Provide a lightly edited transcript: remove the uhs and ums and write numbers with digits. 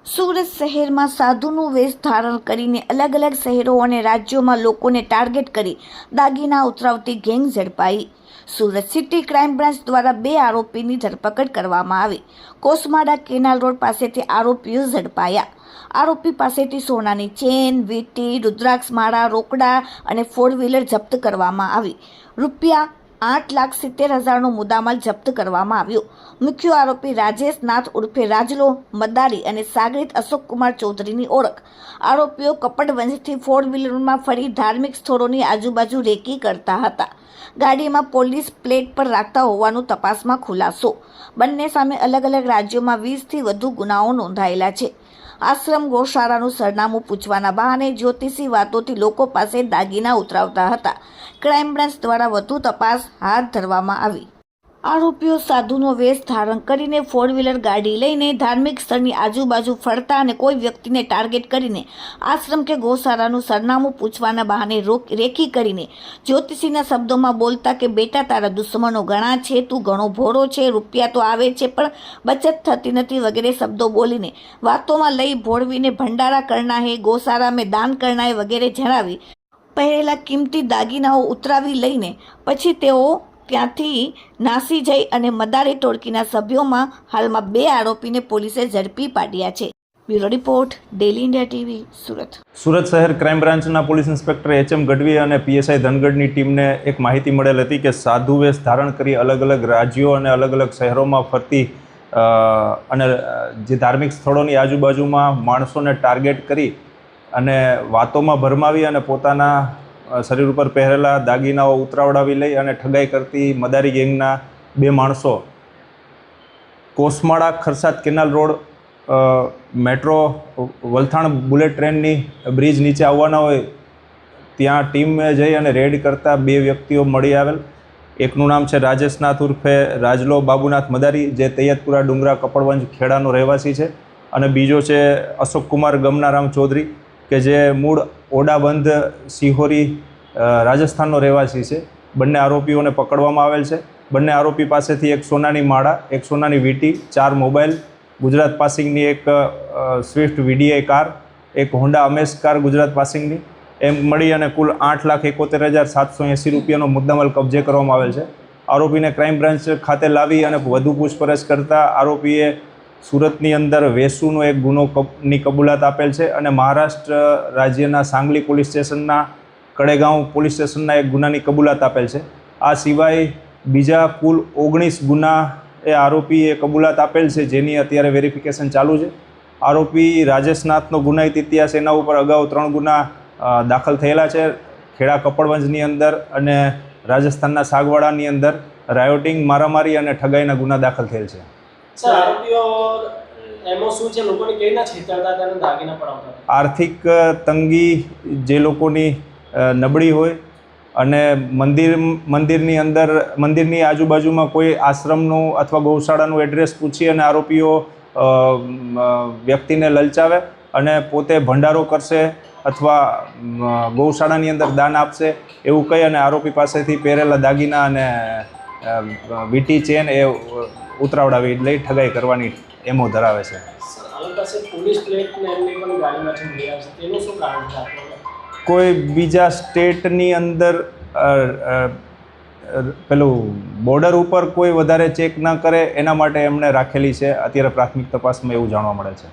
સુરત શહેરમાં સાધુનું વેશ ધારણ કરીને અલગ અલગ શહેરો અને રાજ્યોમાં લોકોને ટાર્ગેટ કરી દાગીના ઉતરાવતી ગેંગ ઝડપાઈ। સુરત સિટી ક્રાઇમ બ્રાન્ચ દ્વારા 2 આરોપીની ધરપકડ કરવામાં આવી। કોસમાડા કેનાલ રોડ પાસેથી આરોપીઓ ઝડપાયા। આરોપી પાસેથી સોનાની ચેન, વીંટી, રુદ્રાક્ષ માળા, રોકડા અને 4 વ્હીલર જપ્ત કરવામાં આવી। રૂપિયા 8,70,000નો મુદ્દામાલ જપ્ત કરવામાં આવ્યો। મુખ્ય આરોપી રાજેશ નાથ ઉર્ફે રાજલો મદારી અને સાગરીત અશોક કુમાર ચૌધરીની ઓળખ। આરોપીઓ કપડવંજથી 4 વ્હીલરમાં ફરી ધાર્મિક સ્થળોની આજુબાજુ રેકી કરતા હતા। ગાડીમાં પોલીસ પ્લેટ પર રાખતા હોવાનું તપાસમાં ખુલાસો। બંને સામે અલગ અલગ રાજ્યોમાં 20થી વધુ ગુનાઓ નોંધાયેલા છે। આશ્રમ ગૌશાળાનું સરનામું પૂછવાના બહાને જ્યોતિષી વાતોથી લોકો પાસે દાગીના ઉતરાવતા હતા। ક્રાઇમ બ્રાન્ચ દ્વારા વધુ તપાસ હાથ ધરવામાં આવી। આરોપીઓ સાધુનો વેશ ધારણ કરીને 4 વ્હીલર ગાડી લઈને ધાર્મિક સ્થળની આજુબાજુ ફરતા અને કોઈ વ્યક્તિને ટાર્ગેટ કરીને આશ્રમ કે ગૌશાળાનું સરનામું પૂછવાના બહાને રેકી કરીને જ્યોતિષીના શબ્દોમાં બોલતા કે બેટા તારા દુશ્મનો ઘણા છે, તું ઘણો ભોળો છે, રૂપિયા તો આવે છે પણ બચત થતી નથી વગેરે શબ્દો બોલીને વાતોમાં લઈ ભોળવીને ભંડારા કરના હે, ગૌશાળા મેં દાન કરના હે વગેરે જણાવી પહેરેલા કિંમતી દાગીનાઓ ઉતરાવી લઈને પછી તેઓ ત્યાંથી નાસી જઈ અને મદારી ટોળકીના સભ્યોમાં હાલમાં 2 આરોપીને પોલીસે ઝડપી પાડ્યા છે। Bureau report, daily India TV, Surat. Surat શહેર ક્રાઇમ બ્રાન્ચના પોલીસ ઇન્સ્પેક્ટર એચ.એમ. ગઢવી અને પીએસઆઈ ધનગઢની ટીમને એક માહિતી મળેલ હતી કે સાધુ વેશ ધારણ કરી અલગ અલગ રાજ્યો અને અલગ અલગ શહેરોમાં ફરતી અને જે ધાર્મિક સ્થળોની આજુબાજુમાં માણસોને ટાર્ગેટ કરી અને વાતોમાં ભરમાવી અને પોતાના શરીર ઉપર પહેરેલા દાગીનાઓ ઉતરાવડાવી લઈ અને ઠગાઈ કરતી મદારી ગેંગના 2 માણસો Kosmada Kharsad canal road metro Valthan bullet ટ્રેનની બ્રિજ નીચે આવવાના હોય ત્યાં ટીમે જઈ અને રેડ કરતા 2 વ્યક્તિઓ મળી આવેલ। એકનું નામ છે રાજેશ નાથ ઉર્ફે રાજલો બાબુનાથ મદારી, જે તૈયદપુરા ડુંગરા કપડવંજ ખેડાનો રહેવાસી છે, અને બીજો છે અશોક કુમાર ગમનારામ ચૌધરી કે જે મૂળ ઓડાબંધ સિહોરી રાજસ્થાનનો રહેવાસી છે। બંને આરોપીઓને પકડવામાં આવેલ છે। બંને આરોપી પાસેથી એક સોનાની માળા, એક સોનાની વીંટી, 4 મોબાઈલ, ગુજરાત પાસિંગની એક સ્વિફ્ટ વીડીઆઈ કાર, એક હોન્ડા અમેઝ કાર ગુજરાત પાસિંગની, એમ મળી અને કુલ 8,71,780 રૂપિયાનો મુદ્દામાલ કબજે કરવામાં આવેલ છે। આરોપીને ક્રાઇમ બ્રાન્ચ ખાતે લાવી અને વધુ પૂછપરછ કરતા આરોપીએ સુરતની અંદર વેસુનો એક ગુનોની કબૂલાત આપેલ છે અને મહારાષ્ટ્ર રાજ્યના સાંગલી પોલીસ સ્ટેશનના કડેગાંવ પોલીસ સ્ટેશનના એક ગુનાની કબૂલાત આપેલ છે। આ સિવાય બીજા કુલ 19 ગુના એ આરોપીએ કબૂલાત આપેલ છે, જેની અત્યારે વેરિફિકેશન ચાલુ છે। આરોપી રાજેશનાથનો ગુનાહિત ઇતિહાસ, એના ઉપર અગાઉ 3 ગુના દાખલ થયેલા છે, ખેડા કપડવંજની અંદર અને રાજસ્થાનના સાગવાડાની અંદર રાયોટિંગ, મારામારી અને ઠગાઈના ગુના દાખલ થયેલ છે। સર, આરોપીઓ એમો શું છે, લોકોને કેવી રીતના છેતરતા હતા અને દાગીના પડાવતા હતા? આર્થિક તંગી જે લોકોની નબળી હોય અને મંદિરની અંદર મંદિરની આજુબાજુમાં કોઈ આશ્રમનું અથવા ગૌશાળાનું એડ્રેસ પૂછી અને આરોપીઓ વ્યક્તિને લલચાવે અને પોતે ભંડારો કરશે અથવા ગૌશાળાની અંદર દાન આપશે એવું કહી અને આરોપી પાસેથી પહેરેલા દાગીના અને વીંટી, ચેન એ ઉતરાવડાવી લઈ ઠગાઈ કરવાની એમો ધરાવે છે। કોઈ બીજા સ્ટેટની અંદર પેલું બોર્ડર ઉપર કોઈ વધારે ચેક ન કરે એના માટે એમણે રાખેલી છે। અત્યારે પ્રાથમિક તપાસમાં એવું જાણવા મળે છે।